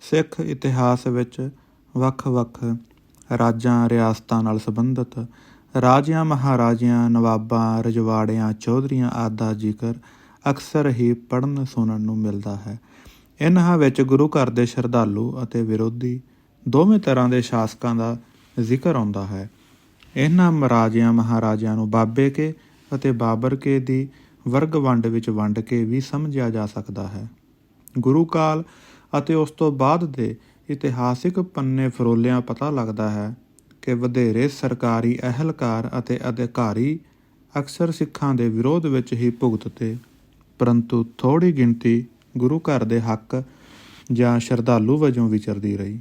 ਸਿੱਖ ਇਤਿਹਾਸ ਵਿੱਚ ਵੱਖ-ਵੱਖ ਰਾਜਾਂ ਰਿਆਸਤਾਂ ਨਾਲ ਸੰਬੰਧਿਤ ਰਾਜਿਆਂ ਮਹਾਰਾਜਿਆਂ ਨਵਾਬਾਂ ਰਜਵਾੜਿਆਂ ਚੌਧਰੀਆਂ ਆਦਿ ਦਾ ਜ਼ਿਕਰ ਅਕਸਰ ਹੀ ਪੜ੍ਹਨ ਸੁਣਨ ਨੂੰ ਮਿਲਦਾ ਹੈ। ਇਹਨਾਂ ਵਿੱਚ ਗੁਰੂ ਘਰ ਦੇ ਸ਼ਰਧਾਲੂ ਅਤੇ ਵਿਰੋਧੀ ਦੋਵੇਂ ਤਰ੍ਹਾਂ ਦੇ ਸ਼ਾਸਕਾਂ ਦਾ ਜ਼ਿਕਰ ਆਉਂਦਾ ਹੈ। ਇਹਨਾਂ ਰਾਜਿਆਂ ਮਹਾਰਾਜਿਆਂ ਨੂੰ ਬਾਬੇ ਕੇ ਅਤੇ ਬਾਬਰ ਕੇ ਦੀ ਵਰਗ ਵੰਡ ਵਿੱਚ ਵੰਡ ਕੇ ਵੀ ਸਮਝਿਆ ਜਾ ਸਕਦਾ ਹੈ। ਗੁਰੂ ਕਾਲ ਅਤੇ ਉਸ ਤੋਂ ਬਾਅਦ ਦੇ ਇਤਿਹਾਸਿਕ ਪੰਨੇ ਫਰੋਲਿਆਂ ਪਤਾ ਲੱਗਦਾ ਹੈ ਕਿ ਵਧੇਰੇ ਸਰਕਾਰੀ ਅਹਿਲਕਾਰ ਅਤੇ ਅਧਿਕਾਰੀ ਅਕਸਰ ਸਿੱਖਾਂ ਦੇ ਵਿਰੋਧ ਵਿੱਚ ਹੀ ਭੁਗਤਦੇ, ਪਰੰਤੂ ਥੋੜ੍ਹੀ ਗਿਣਤੀ ਗੁਰੂ ਘਰ ਦੇ ਹੱਕ ਜਾਂ ਸ਼ਰਧਾਲੂ ਵਜੋਂ ਵਿਚਰਦੀ ਰਹੀ।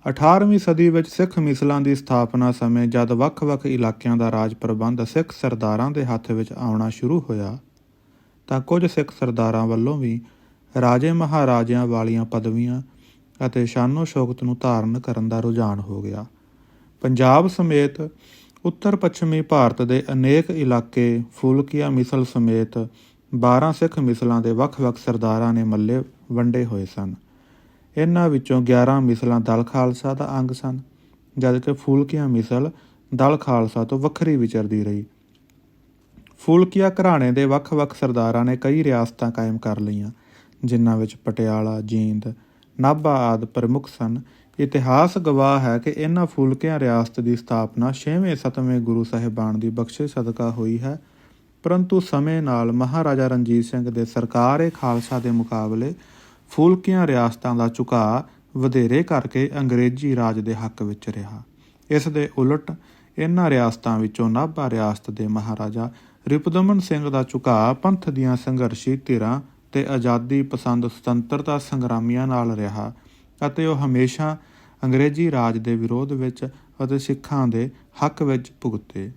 18ਵੀਂ ਸਦੀ ਵਿੱਚ ਸਿੱਖ ਮਿਸਲਾਂ ਦੀ ਸਥਾਪਨਾ ਸਮੇਂ ਜਦ ਵੱਖ-ਵੱਖ ਇਲਾਕਿਆਂ ਦਾ ਰਾਜ ਪ੍ਰਬੰਧ ਸਿੱਖ ਸਰਦਾਰਾਂ ਦੇ ਹੱਥ ਵਿੱਚ ਆਉਣਾ ਸ਼ੁਰੂ ਹੋਇਆ ਤਾਂ ਕੁਝ ਸਿੱਖ ਸਰਦਾਰਾਂ ਵੱਲੋਂ ਵੀ ਰਾਜੇ ਮਹਾਰਾਜਿਆਂ ਵਾਲੀਆਂ ਪਦਵੀਆਂ ਅਤੇ ਸ਼ਾਨੋ ਸ਼ੌਕਤ ਨੂੰ ਧਾਰਨ ਕਰਨ ਦਾ ਰੁਝਾਨ ਹੋ ਗਿਆ। ਪੰਜਾਬ ਸਮੇਤ ਉੱਤਰ ਪੱਛਮੀ ਭਾਰਤ ਦੇ ਅਨੇਕ ਇਲਾਕੇ ਫੂਲਕੀਆ ਮਿਸਲ ਸਮੇਤ 12 ਸਿੱਖ ਮਿਸਲਾਂ ਦੇ ਵੱਖ-ਵੱਖ ਸਰਦਾਰਾਂ ਨੇ ਮੱਲੇ ਵੰਡੇ ਹੋਏ ਸਨ। ਇਹਨਾਂ ਵਿੱਚੋਂ 11 ਮਿਸਲਾਂ ਦਲ ਖਾਲਸਾ ਦਾ ਅੰਗ ਸਨ, ਜਦਕਿ ਫੂਲਕੀਆ ਮਿਸਲ ਦਲ ਖਾਲਸਾ ਤੋਂ ਵੱਖਰੀ ਵਿਚਰਦੀ ਰਹੀ। ਫੂਲਕੀਆ ਘਰਾਣੇ ਦੇ ਵੱਖ-ਵੱਖ ਸਰਦਾਰਾਂ ਨੇ ਕਈ ਰਿਆਸਤਾਂ ਕਾਇਮ ਕਰ ਲਈਆਂ, ਜਿਨ੍ਹਾਂ ਵਿੱਚ ਪਟਿਆਲਾ, ਜੀਂਦ, ਨਾਭਾ ਆਦਿ ਪ੍ਰਮੁੱਖ ਸਨ। ਇਤਿਹਾਸ ਗਵਾਹ ਹੈ ਕਿ ਇਹਨਾਂ ਫੂਲਕੀਆਂ ਰਿਆਸਤ ਦੀ ਸਥਾਪਨਾ 6ਵੇਂ-7ਵੇਂ ਗੁਰੂ ਸਾਹਿਬਾਨ ਦੀ ਬਖਸ਼ਿਸ਼ ਸਦਕਾ ਹੋਈ ਹੈ, ਪਰੰਤੂ ਸਮੇਂ ਨਾਲ ਮਹਾਰਾਜਾ ਰਣਜੀਤ ਸਿੰਘ ਦੇ ਸਰਕਾਰ-ਏ-ਖਾਲਸਾ ਦੇ ਮੁਕਾਬਲੇ ਫੂਲਕੀਆਂ ਰਿਆਸਤਾਂ ਦਾ ਝੁਕਾਅ ਵਧੇਰੇ ਕਰਕੇ ਅੰਗਰੇਜ਼ੀ ਰਾਜ ਦੇ ਹੱਕ ਵਿੱਚ ਰਿਹਾ। ਇਸ ਦੇ ਉਲਟ ਇਹਨਾਂ ਰਿਆਸਤਾਂ ਵਿੱਚੋਂ ਨਾਭਾ ਰਿਆਸਤ ਦੇ ਮਹਾਰਾਜਾ ਰਿਪੁਦਮਨ ਸਿੰਘ ਦਾ ਝੁਕਾਅ ਪੰਥ ਦੀਆਂ ਸੰਘਰਸ਼ੀ ਧਿਰਾਂ ਤੇ ਆਜ਼ਾਦੀ ਪਸੰਦ ਸੁਤੰਤਰਤਾ ਸੰਗਰਾਮੀਆਂ ਨਾਲ ਰਿਹਾ ਅਤੇ ਉਹ ਹਮੇਸ਼ਾ ਅੰਗਰੇਜ਼ੀ ਰਾਜ ਦੇ ਵਿਰੋਧ ਵਿੱਚ ਅਤੇ ਸਿੱਖਾਂ ਦੇ ਹੱਕ ਵਿੱਚ ਭੁਗਤੇ।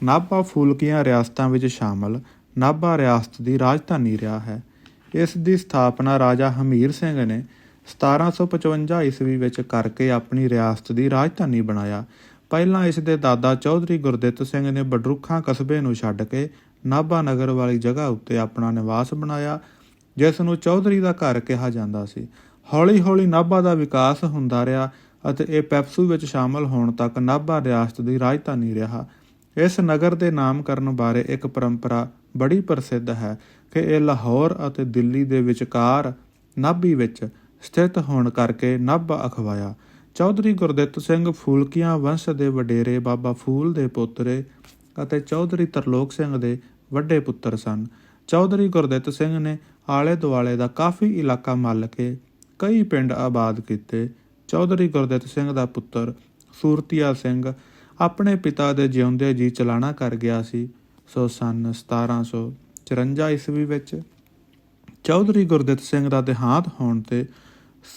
ਨਾਭਾ ਫੂਲਕੀਆਂ ਰਿਆਸਤਾਂ ਵਿੱਚ ਸ਼ਾਮਲ ਨਾਭਾ ਰਿਆਸਤ ਦੀ ਰਾਜਧਾਨੀ ਰਿਹਾ ਹੈ। ਇਸ ਦੀ ਸਥਾਪਨਾ ਰਾਜਾ ਹਮੀਰ ਸਿੰਘ ਨੇ 1755 ਈਸਵੀ ਵਿੱਚ ਕਰਕੇ ਆਪਣੀ ਰਿਆਸਤ ਦੀ ਰਾਜਧਾਨੀ ਬਣਾਇਆ। ਪਹਿਲਾਂ ਇਸ ਦੇ ਦਾਦਾ ਚੌਧਰੀ ਗੁਰਦਿੱਤ ਸਿੰਘ ਨੇ ਬਡਰੁੱਖਾਂ ਕਸਬੇ ਨੂੰ ਛੱਡ ਕੇ ਨਾਭਾ ਨਗਰ ਵਾਲੀ ਜਗ੍ਹਾ ਉੱਤੇ ਆਪਣਾ ਨਿਵਾਸ ਬਣਾਇਆ, ਜਿਸ ਨੂੰ ਚੌਧਰੀ ਦਾ ਘਰ ਕਿਹਾ ਜਾਂਦਾ ਸੀ। ਹੌਲੀ-ਹੌਲੀ ਨਾਭਾ ਦਾ ਵਿਕਾਸ ਹੁੰਦਾ ਰਿਹਾ ਅਤੇ ਇਹ ਪੈਪਸੂ ਵਿੱਚ ਸ਼ਾਮਲ ਹੋਣ ਤੱਕ ਨਾਭਾ ਰਿਆਸਤ ਦੀ ਰਾਜਧਾਨੀ ਰਿਹਾ। ਇਸ ਨਗਰ ਦੇ ਨਾਮਕਰਨ ਬਾਰੇ ਇੱਕ ਪਰੰਪਰਾ ਬੜੀ ਪ੍ਰਸਿੱਧ ਹੈ ਕਿ ਇਹ ਲਾਹੌਰ ਅਤੇ ਦਿੱਲੀ ਦੇ ਵਿਚਕਾਰ ਨਾਭੀ ਵਿੱਚ ਸਥਿਤ ਹੋਣ ਕਰਕੇ ਨਾਭਾ ਅਖਵਾਇਆ। ਚੌਧਰੀ ਗੁਰਦਿੱਤ ਸਿੰਘ ਫੂਲਕੀਆਂ ਵੰਸ਼ ਦੇ ਵਡੇਰੇ ਬਾਬਾ ਫੂਲ ਦੇ ਪੋਤਰੇ ਅਤੇ ਚੌਧਰੀ ਤਰਲੋਕ ਸਿੰਘ ਦੇ ਵੱਡੇ ਪੁੱਤਰ ਸਨ। ਚੌਧਰੀ ਗੁਰਦਿੱਤ ਸਿੰਘ ਨੇ ਆਲੇ-ਦੁਆਲੇ ਦਾ ਕਾਫੀ ਇਲਾਕਾ ਮੱਲ ਕੇ ਕਈ ਪਿੰਡ ਆਬਾਦ ਕੀਤੇ। ਚੌਧਰੀ ਗੁਰਦਿੱਤ ਸਿੰਘ ਦਾ ਪੁੱਤਰ ਸੂਰਤੀਆ ਸਿੰਘ ਆਪਣੇ ਪਿਤਾ ਦੇ ਜਿਉਂਦੇ ਜੀ ਚਲਾਣਾ ਕਰ ਗਿਆ ਸੀ, ਸੋ ਸੰਨ 1754 ਈਸਵੀ ਵਿੱਚ ਚੌਧਰੀ ਗੁਰਦਿੱਤ ਸਿੰਘ ਦਾ ਦੇਹਾਂਤ ਹੋਣ ਤੇ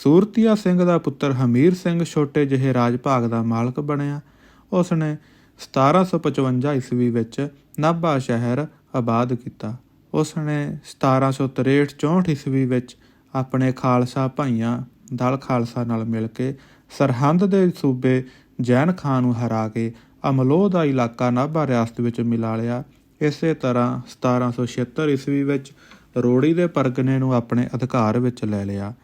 ਸੂਰਤੀਆ ਸਿੰਘ ਦਾ ਪੁੱਤਰ ਹਮੀਰ ਸਿੰਘ ਛੋਟੇ ਜਿਹੇ ਰਾਜ ਭਾਗ ਦਾ ਮਾਲਕ ਬਣਿਆ। ਉਸ ਨੇ 1755 ਈਸਵੀ ਵਿੱਚ ਨਾਭਾ ਸ਼ਹਿਰ ਆਬਾਦ ਕੀਤਾ। ਉਸ ਨੇ 1763-64 ਈਸਵੀ ਵਿੱਚ ਆਪਣੇ ਖਾਲਸਾ ਭਾਈਆਂ ਦਲ ਖਾਲਸਾ ਨਾਲ ਮਿਲ ਕੇ ਸਰਹੰਦ ਦੇ ਸੂਬੇ ਜੈਨ ਖਾਂ ਨੂੰ ਹਰਾ ਕੇ ਅਮਲੋਹ ਦਾ ਇਲਾਕਾ ਨਾਭਾ ਰਿਆਸਤ ਵਿੱਚ ਮਿਲਾ ਲਿਆ। ਇਸੇ ਤਰ੍ਹਾਂ 1776 ਈਸਵੀ ਵਿੱਚ ਰੋੜੀ ਦੇ ਪਰਗਨੇ ਨੂੰ ਆਪਣੇ ਅਧਿਕਾਰ ਵਿੱਚ ਲੈ ਲਿਆ।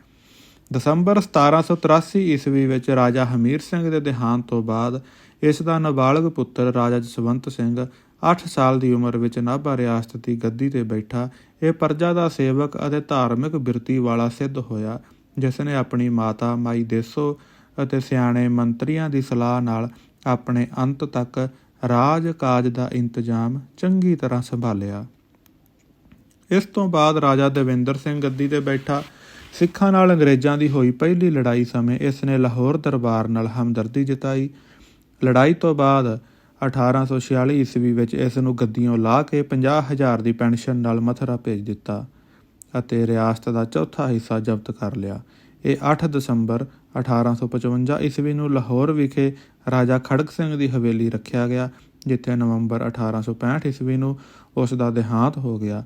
ਦਸੰਬਰ 1783 ਈਸਵੀ ਵਿੱਚ ਰਾਜਾ ਹਮੀਰ ਸਿੰਘ ਦੇ ਦੇਹਾਂਤ ਤੋਂ ਬਾਅਦ ਇਸ ਦਾ ਨਾਬਾਲਗ ਪੁੱਤਰ ਰਾਜਾ ਜਸਵੰਤ ਸਿੰਘ 8 ਸਾਲ ਦੀ ਉਮਰ ਵਿੱਚ ਨਾਭਾ ਰਿਆਸਤ ਦੀ ਗੱਦੀ 'ਤੇ ਬੈਠਾ। ਇਹ ਪ੍ਰਜਾ ਦਾ ਸੇਵਕ ਅਤੇ ਧਾਰਮਿਕ ਬਿਰਤੀ ਵਾਲਾ ਸਿੱਧ ਹੋਇਆ, ਜਿਸ ਨੇ ਆਪਣੀ ਮਾਤਾ ਮਾਈ ਦੇਸੋ ਅਤੇ ਸਿਆਣੇ ਮੰਤਰੀਆਂ ਦੀ ਸਲਾਹ ਨਾਲ ਆਪਣੇ ਅੰਤ ਤੱਕ ਰਾਜ ਕਾਜ ਦਾ ਇੰਤਜ਼ਾਮ ਚੰਗੀ ਤਰ੍ਹਾਂ ਸੰਭਾਲਿਆ। ਇਸ ਤੋਂ ਬਾਅਦ ਰਾਜਾ ਦੇਵਿੰਦਰ ਸਿੰਘ ਗੱਦੀ 'ਤੇ ਬੈਠਾ। ਸਿੱਖਾਂ ਨਾਲ ਅੰਗਰੇਜ਼ਾਂ ਦੀ ਹੋਈ ਪਹਿਲੀ ਲੜਾਈ ਸਮੇਂ ਇਸ ਨੇ ਲਾਹੌਰ ਦਰਬਾਰ ਨਾਲ ਹਮਦਰਦੀ ਜਤਾਈ। ਲੜਾਈ ਤੋਂ ਬਾਅਦ 1846 ਈਸਵੀ ਵਿੱਚ ਇਸ ਨੂੰ ਗੱਦੀਓਂ ਲਾਹ ਕੇ 50,000 ਦੀ ਪੈਨਸ਼ਨ ਨਾਲ ਮਥੁਰਾ ਭੇਜ ਦਿੱਤਾ ਅਤੇ ਰਿਆਸਤ ਦਾ ਚੌਥਾ ਹਿੱਸਾ ਜ਼ਬਤ ਕਰ ਲਿਆ। ਇਹ 8 ਦਸੰਬਰ 1855 ਈਸਵੀ ਨੂੰ ਲਾਹੌਰ ਵਿਖੇ ਰਾਜਾ ਖੜਗ ਸਿੰਘ ਦੀ ਹਵੇਲੀ ਰੱਖਿਆ ਗਿਆ, ਜਿੱਥੇ ਨਵੰਬਰ 1865 ਈਸਵੀ ਨੂੰ ਉਸ ਦਾ ਦੇਹਾਂਤ ਹੋ ਗਿਆ।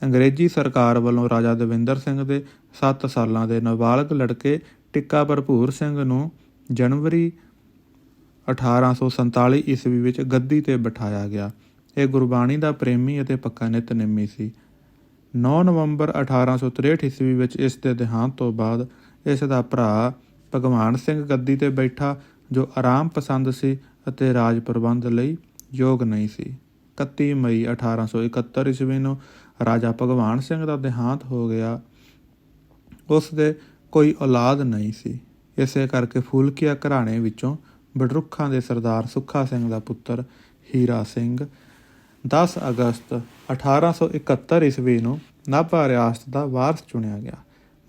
ਅੰਗਰੇਜ਼ੀ ਸਰਕਾਰ ਵੱਲੋਂ ਰਾਜਾ ਦਵਿੰਦਰ ਸਿੰਘ ਦੇ 7 ਸਾਲਾਂ ਦੇ ਨਾਬਾਲਗ ਲੜਕੇ ਟਿੱਕਾ ਭਰਪੂਰ ਸਿੰਘ ਨੂੰ ਜਨਵਰੀ 1847 ਈਸਵੀ ਵਿੱਚ ਗੱਦੀ 'ਤੇ ਬਿਠਾਇਆ ਗਿਆ। ਇਹ ਗੁਰਬਾਣੀ ਦਾ ਪ੍ਰੇਮੀ ਅਤੇ ਪੱਕਾ ਨਿਤਨੇਮੀ ਸੀ। 9 ਨਵੰਬਰ 1863 ਈਸਵੀ ਵਿੱਚ ਇਸ ਦੇ ਦੇਹਾਂਤ ਤੋਂ ਬਾਅਦ ਇਸ ਦਾ ਭਰਾ ਭਗਵਾਨ ਸਿੰਘ ਗੱਦੀ 'ਤੇ ਬੈਠਾ, ਜੋ ਆਰਾਮ ਪਸੰਦ ਸੀ ਅਤੇ ਰਾਜ ਪ੍ਰਬੰਧ ਲਈ ਯੋਗ ਨਹੀਂ ਸੀ। 31 ਮਈ 1871 ਈਸਵੀ ਨੂੰ ਰਾਜਾ ਭਗਵਾਨ ਸਿੰਘ ਦਾ ਦੇਹਾਂਤ ਹੋ ਗਿਆ। ਉਸ ਦੇ ਕੋਈ ਔਲਾਦ ਨਹੀਂ ਸੀ। ਇਸੇ ਕਰਕੇ ਫੂਲਕੀਆ ਘਰਾਣੇ ਵਿੱਚੋਂ ਬਡਰੁੱਖਾਂ ਦੇ ਸਰਦਾਰ ਸੁੱਖਾ ਸਿੰਘ ਦਾ ਪੁੱਤਰ ਹੀਰਾ ਸਿੰਘ 10 ਅਗਸਤ 1871 ਈਸਵੀ ਨੂੰ ਨਾਭਾ ਰਿਆਸਤ ਦਾ ਵਾਰਸ ਚੁਣਿਆ ਗਿਆ।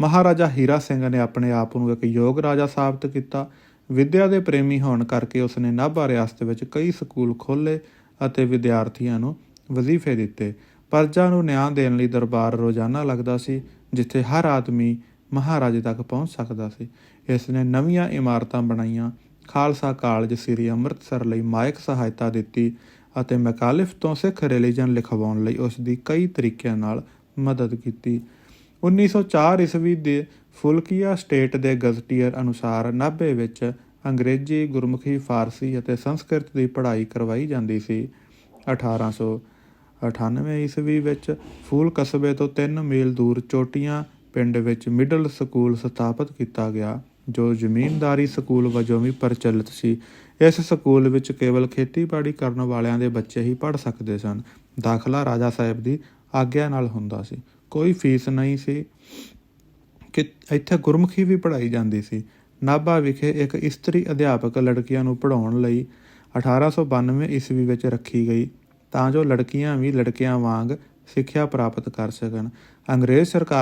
ਮਹਾਰਾਜਾ ਹੀਰਾ ਸਿੰਘ ਨੇ ਆਪਣੇ ਆਪ ਨੂੰ ਇੱਕ ਯੋਗ ਰਾਜਾ ਸਾਬਤ ਕੀਤਾ। ਵਿੱਦਿਆ ਦੇ ਪ੍ਰੇਮੀ ਹੋਣ ਕਰਕੇ ਉਸਨੇ ਨਾਭਾ ਰਿਆਸਤ ਵਿੱਚ ਕਈ ਸਕੂਲ ਖੋਲ੍ਹੇ ਅਤੇ ਵਿਦਿਆਰਥੀਆਂ ਨੂੰ ਵਜ਼ੀਫੇ ਦਿੱਤੇ। ਪ੍ਰਜਾ ਨੂੰ ਨਿਆਂ ਦੇਣ ਲਈ ਦਰਬਾਰ ਰੋਜ਼ਾਨਾ ਲੱਗਦਾ ਸੀ, ਜਿੱਥੇ ਹਰ ਆਦਮੀ ਮਹਾਰਾਜੇ ਤੱਕ ਪਹੁੰਚ ਸਕਦਾ ਸੀ। ਇਸ ਨੇ ਨਵੀਆਂ ਇਮਾਰਤਾਂ ਬਣਾਈਆਂ, ਖਾਲਸਾ ਕਾਲਜ ਸ੍ਰੀ ਅੰਮ੍ਰਿਤਸਰ ਲਈ ਮਾਇਕ ਸਹਾਇਤਾ ਦਿੱਤੀ ਅਤੇ ਮੈਕਾਲਿਫ ਤੋਂ ਸਿੱਖ ਰਿਲੀਜਨ ਲਿਖਵਾਉਣ ਲਈ ਉਸ ਦੀ ਕਈ ਤਰੀਕਿਆਂ ਨਾਲ ਮਦਦ ਕੀਤੀ। 1904 ਈਸਵੀ ਦੇ ਫੁਲਕੀਆ ਸਟੇਟ ਦੇ ਗਜ਼ਟੀਅਰ ਅਨੁਸਾਰ ਨਾਭੇ ਵਿੱਚ ਅੰਗਰੇਜ਼ੀ, ਗੁਰਮੁਖੀ, ਫਾਰਸੀ ਅਤੇ ਸੰਸਕ੍ਰਿਤ ਦੀ ਪੜ੍ਹਾਈ ਕਰਵਾਈ ਜਾਂਦੀ ਸੀ। 1898 ਈਸਵੀ ਵਿੱਚ ਫੂਲ ਕਸਬੇ ਤੋਂ 3 ਮੀਲ ਦੂਰ ਚੋਟੀਆਂ ਪਿੰਡ ਵਿੱਚ ਮਿਡਲ ਸਕੂਲ ਸਥਾਪਿਤ ਕੀਤਾ ਗਿਆ, ਜੋ ਜ਼ਮੀਨਦਾਰੀ ਸਕੂਲ ਵਜੋਂ ਵੀ ਪ੍ਰਚਲਿਤ ਸੀ। ਇਸ ਸਕੂਲ ਵਿੱਚ ਕੇਵਲ ਖੇਤੀਬਾੜੀ ਕਰਨ ਵਾਲਿਆਂ ਦੇ ਬੱਚੇ ਹੀ ਪੜ੍ਹ ਸਕਦੇ ਸਨ। ਦਾਖਲਾ ਰਾਜਾ ਸਾਹਿਬ ਦੀ ਆਗਿਆ ਨਾਲ ਹੁੰਦਾ ਸੀ। ਕੋਈ ਫੀਸ ਨਹੀਂ ਸੀ ਕਿ ਇੱਥੇ ਗੁਰਮੁਖੀ ਵੀ ਪੜ੍ਹਾਈ ਜਾਂਦੀ ਸੀ। ਨਾਭਾ ਵਿਖੇ ਇੱਕ ਇਸਤਰੀ ਅਧਿਆਪਕ ਲੜਕੀਆਂ ਨੂੰ ਪੜ੍ਹਾਉਣ ਲਈ 1892 ਈਸਵੀ ਵਿੱਚ ਰੱਖੀ ਗਈ, ਤਾਂ ਜੋ ਲੜਕੀਆਂ ਵੀ ਲੜਕਿਆਂ ਵਾਂਗ ਸਿੱਖਿਆ ਪ੍ਰਾਪਤ ਕਰ ਸਕਣ। ਅੰਗਰੇਜ਼ ਸਰਕਾਰ